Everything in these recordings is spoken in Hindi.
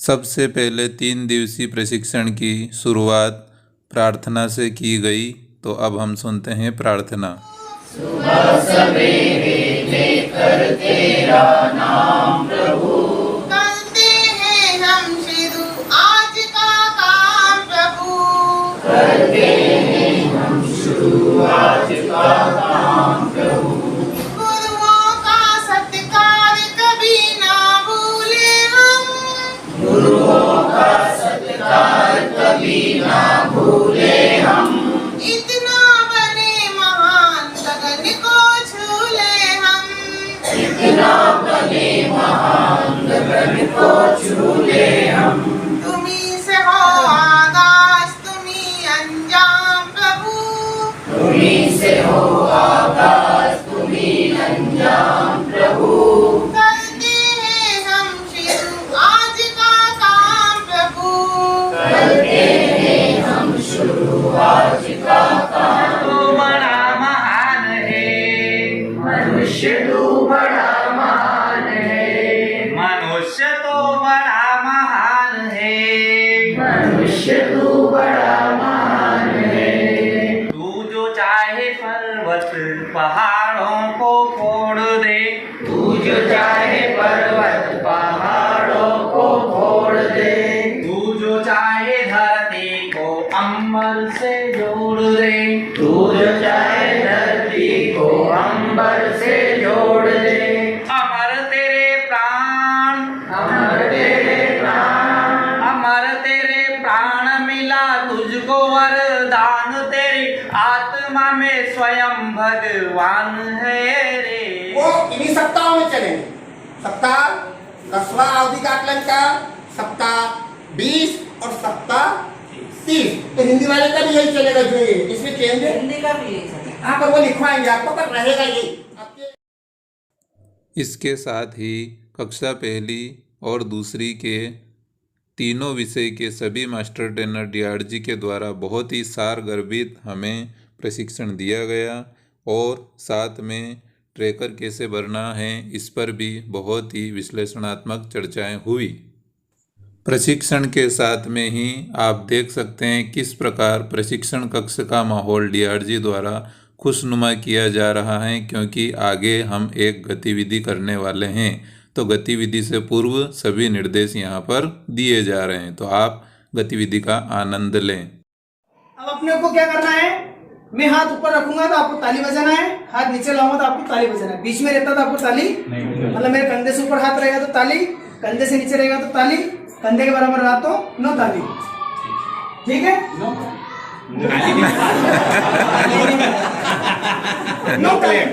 सबसे पहले 3 दिवसीय प्रशिक्षण की शुरुआत प्रार्थना से की गई। तो अब हम सुनते हैं प्रार्थना। सुबह सवेरे लेकर तेरा नाम प्रभु, करते हैं हम शुरू आज का काम प्रभु। करते हैं हम शुरू आज का काम प्रभु। गुरुओं का सत्कार कभी ना भूले हम। गुरुओं का सत्कार कभी ना भूले हम। इतना बने महान गगन को छू ले हम। इतना बने महान गगन को छू ले हम। तुम्ही से हो आगाज तुम्ही अंजाम प्रभु। तुम्हीं से हो आगाज तुम्हीं अंजाम प्रभु। करते हैं हम शुरू आज का काम प्रभु। करते हैं हम शुरू आज का काम। तू बड़ा महान है, मनुष्य तू बड़ा महान है। मनुष्य तो बड़ा महान है। मनुष्य तू बड़ा महान है। तू जो चाहे पर्वत पहाड़ों को फोड़ दे। तू जो चाहे पर्वत पहाड़ों को फोड़ दे। तू जो चाहे धरती को अंबर से जोड़ दे। तू जो चाहे धरती को अंबर से जोड़ दे। अमर तेरे प्राण, अमर तेरे प्राण, अमर तेरे प्राण मिला तुझको वरदान। तेरी आत्मा में स्वयं भगवान है रे। वो इन्हीं सप्ताहों में चलेंगे। सप्ताह 10वां अवधि का आकलन का, सप्ताह 20 और सप्ताह 30। तो हिंदी वाले का भी यही चलेगा जो ये इसमें चेंज है। हिंदी का भी यही चलेगा। हाँ, पर वो लिखवाएंगे आपको, पर रहेगा यही आपके। इसके साथ ही कक्षा पहली और दूसरी के तीनों विषय के सभी मास्टर ट्रेनर डीआरजी के द्वारा बहुत ही सारगर्भित हमें प्रशिक्षण दिया गया और साथ में ट्रैकर कैसे भरना है इस पर भी बहुत ही विश्लेषणात्मक चर्चाएं हुई। प्रशिक्षण के साथ में ही आप देख सकते हैं किस प्रकार प्रशिक्षण कक्ष का माहौल डीआरजी द्वारा खुशनुमा किया जा रहा है, क्योंकि आगे हम एक गतिविधि करने वाले हैं। तो गतिविधि से पूर्व सभी निर्देश यहाँ पर दिए जा रहे हैं, तो आप गतिविधि का आनंद लें। अब अपने को क्या करना है, मैं हाथ ऊपर रखूंगा तो आपको ताली बजाना है, हाथ नीचे लाऊंगा तो आपको ताली बजाना है। बीच में रहता तो आपको ताली मतलब मेरे कंधे से ऊपर हाथ रहेगा तो ताली, कंधे से नीचे रहेगा तो ताली, कंधे के बराबर रहा तो नो ताली। ठीक है? No clap.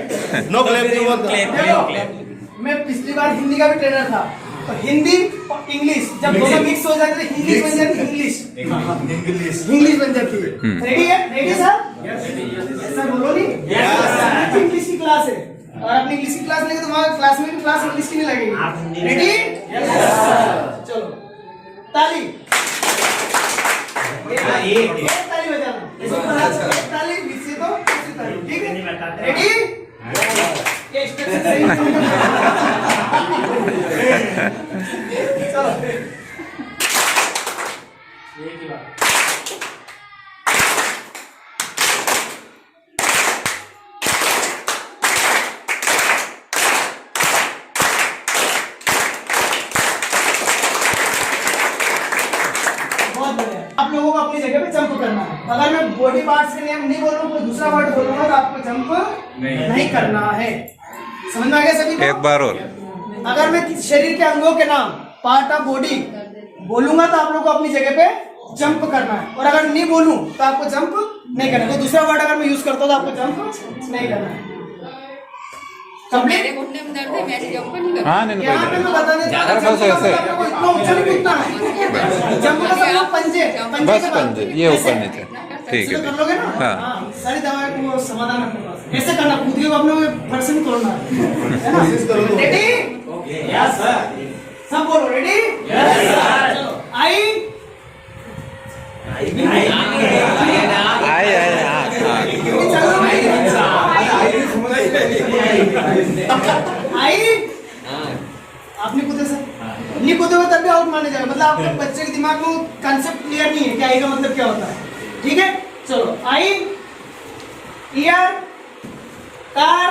मैं पिछली बार हिंदी का भी ट्रेनर था, तो हिंदी और इंग्लिश जब दोनों मिक्स हो जाते थे इंग्लिश बन जाती, इंग्लिश बन जाती है। रेडी है? Ready sir? ऐसा बोलो नहीं। इंग्लिश की क्लास है और अपनी इंग्लिश की क्लास लेंगे तो हमारे क्लास में भी क्लास इंग्लिश की नहीं लगेगी। रेडी? चलो ताली। ताली बजाना, ताली बीच से तो ताली। ठीक है? रेडी? चलो एक ही बात। बहुत बढ़िया। आप लोगों को अपनी जगह पे जंप करना है। अगर मैं बॉडी पार्ट्स के नियम नहीं बोल रहा हूँ, कोई दूसरा वर्ड बोलूंगा तो आपको जंप नहीं करना है। समझ में आ गया सभी को? एक बार और। अगर मैं शरीर के अंगों के नाम पार्ट ऑफ बॉडी बोलूंगा तो आप लोगों को अपनी जगह पे जंप करना है, और अगर नहीं बोलूं तो आपको जंप नहीं करना है। कोई दूसरा वर्ड अगर मैं यूज करता हूं तो आपको जंप नहीं करना है। मेरे घुटने में दर्द है, मैं जंप नहीं करता। हाँ, नहीं यहाँ पे मैं बता देता हूं, जंप का मतलब आपको इतना ऊंचा नहीं कूदना है। जंप का मतलब पंजे बस के बाद पंजे, ये ऐसे ऊपर नीचे। ठीक ऐसे है। कर लोगे ना? हाँ। सारी दवाएं को समाधान अपने पास। ऐसे करना, कूद के अपने फट से नहीं तोड़ना है। रेडी? Yes sir. सब बोलो रेडी? Yes sir. चलो आई आई आपने कूदे सर, नहीं कूदे पूछोगे तब भी आउट माने जाएगा, मतलब आपके बच्चे के दिमाग में कंसेप्ट क्लियर नहीं है कि आई का मतलब क्या होता है। ठीक है, चलो आई, ईयर, कार।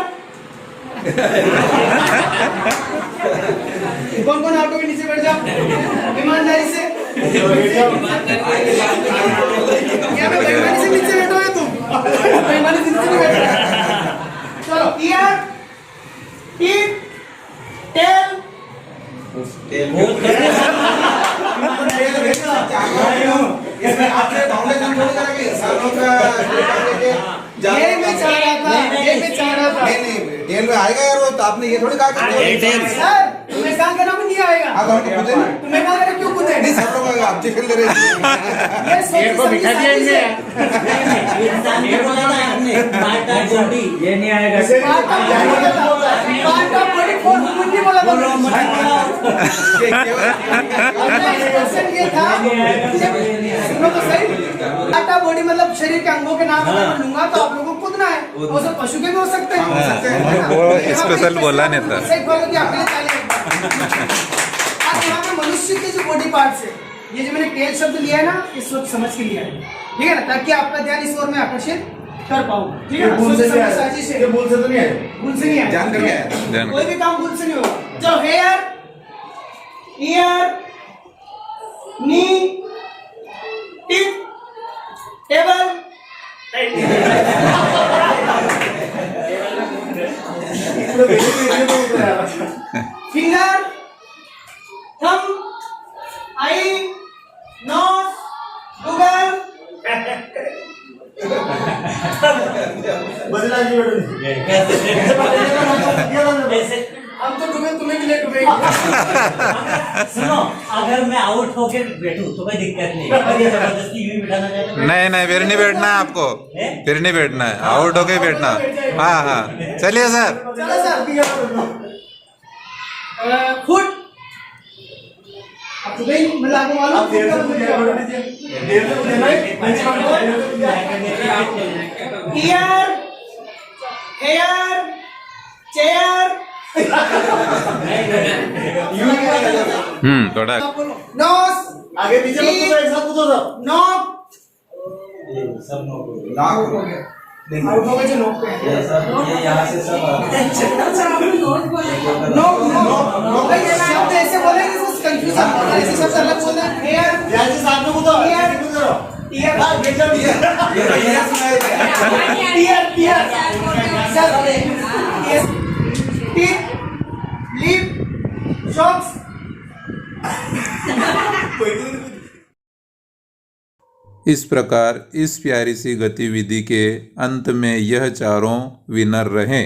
कौन कौन ऑटो के नीचे बैठ जाओ ईमानदारी से। यहाँ पे बेईमानी से नीचे बैठो है तुम, बेईमानी से नीचे बैठो। चलो ईयर, टीथ, टेल। ये मैं चाह रहा था, ये मैं चाह रहा था। टेल में आएगा यार वो, तो आपने ये थोड़ी कहा कि सर तुम्हें कहा करना भी नहीं आएगा। तुम्हें कहा करना क्यों कूदे? सब लोग ऑब्जेक्शन दे रहे हैं। ये सोच समझ ये नहीं आएगा। Part of body four movement नहीं बोला था। ये था सुनो तो सही, पार्ट ऑफ बॉडी मतलब शरीर के अंगों के नाम अगर मैं लूंगा तो आप लोगों को कूदना है। वो सब पशु के भी हो सकते हैं। वो स्पेशल बोला नहीं था। सही बोलो कि आपके लिए ताली बजाओ। अब यहाँ पे मनुष्य के जो बॉडी पार्ट्स है, ये जो मैंने टेल शब्द लिया है ना, ये सोच समझ के लिया है, ठीक है ना, ताकि आपका ध्यान इस ओर में आकर्षित कर पाऊँ। ठीक है ना, सोच समझ साजिश है। भूल से तो नहीं आया, भूल से नहीं आया, जान करके आया। कोई भी काम भूल से नहीं होगा। चलो हेयर, ईयर, नी, टिप, टेबल, फिंगर, थंब, आई, नोज, गूगल। हम तो तुम्हें भी लेट हो गए। सुनो, अगर मैं आउट होके बैठूं तो कोई दिक्कत नहीं, अगर ये जबरदस्ती यूं ही बिठाना चाहते हैं। नहीं नहीं, फिर नहीं बैठना है आपको, फिर नहीं बैठना है, आउट होके बैठना। हाँ हाँ, चलिए सर। चलो सर, फुट। अब तुम्हें मतलब आपको मालूम है क्या मतलब क्या है? Ear, hair, chair. थोड़ा नोज, आगे पीछे मत कूदो, एक साथ कूदो सब। नोक, सब नो नाक हो आउट हो गए जो नोक पे है। ये यहाँ से सब नोक, नोक ये शब्द ऐसे बोले कि कुछ कंफ्यूजन हो रहा है, ऐसे शब्द अलग बोलना है। हेयर, जैसे सामने कूदो, ईयर, कूदो। ईयर, बेटा ये सुनाए year, year, sir, year, teeth, lip, chops. इस प्रकार इस प्यारी सी गतिविधि के अंत में यह चारों विनर रहे।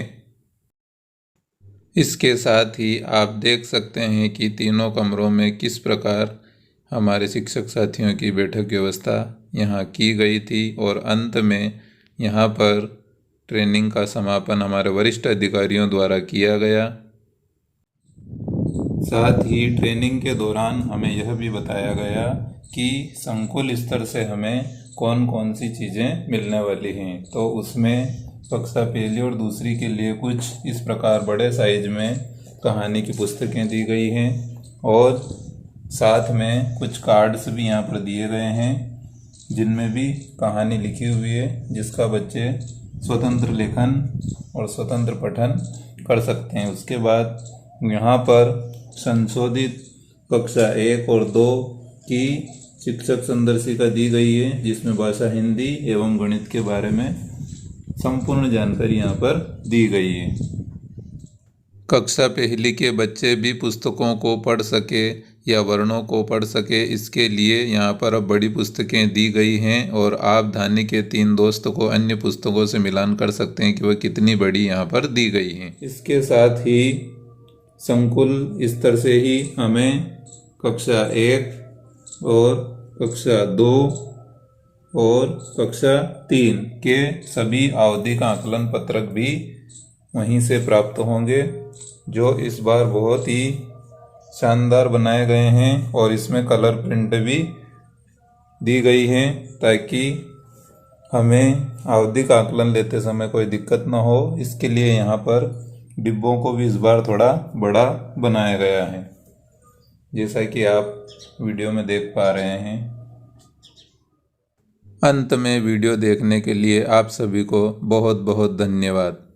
इसके साथ ही आप देख सकते हैं कि तीनों कमरों में किस प्रकार हमारे शिक्षक साथियों की बैठक व्यवस्था यहाँ की गई थी और अंत में यहाँ पर ट्रेनिंग का समापन हमारे वरिष्ठ अधिकारियों द्वारा किया गया। साथ ही ट्रेनिंग के दौरान हमें यह भी बताया गया कि संकुल स्तर से हमें कौन कौन सी चीज़ें मिलने वाली हैं। तो उसमें कक्षा पहली और दूसरी के लिए कुछ इस प्रकार बड़े साइज में कहानी की पुस्तकें दी गई हैं और साथ में कुछ कार्ड्स भी यहाँ पर दिए गए हैं जिनमें भी कहानी लिखी हुई है, जिसका बच्चे स्वतंत्र लेखन और स्वतंत्र पठन कर सकते हैं। उसके बाद यहाँ पर संशोधित कक्षा 1 और 2 की शिक्षक संदर्शिका दी गई है, जिसमें भाषा हिंदी एवं गणित के बारे में संपूर्ण जानकारी यहाँ पर दी गई है। कक्षा पहली के बच्चे भी पुस्तकों को पढ़ सके या वर्णों को पढ़ सके, इसके लिए यहाँ पर अब बड़ी पुस्तकें दी गई हैं और आप धानी के 3 दोस्त को अन्य पुस्तकों से मिलान कर सकते हैं कि वह कितनी बड़ी यहाँ पर दी गई हैं। इसके साथ ही संकुल स्तर से ही हमें कक्षा 1 और कक्षा 2 और कक्षा 3 के सभी आवधिक आकलन पत्रक भी वहीं से प्राप्त होंगे, जो इस बार बहुत ही शानदार बनाए गए हैं और इसमें कलर प्रिंट भी दी गई है ताकि हमें आवधिक आकलन लेते समय कोई दिक्कत ना हो। इसके लिए यहाँ पर डिब्बों को भी इस बार थोड़ा बड़ा बनाया गया है। जैसा कि आप वीडियो में देख पा रहे हैं। अंत में वीडियो देखने के लिए आप सभी को बहुत बहुत धन्यवाद।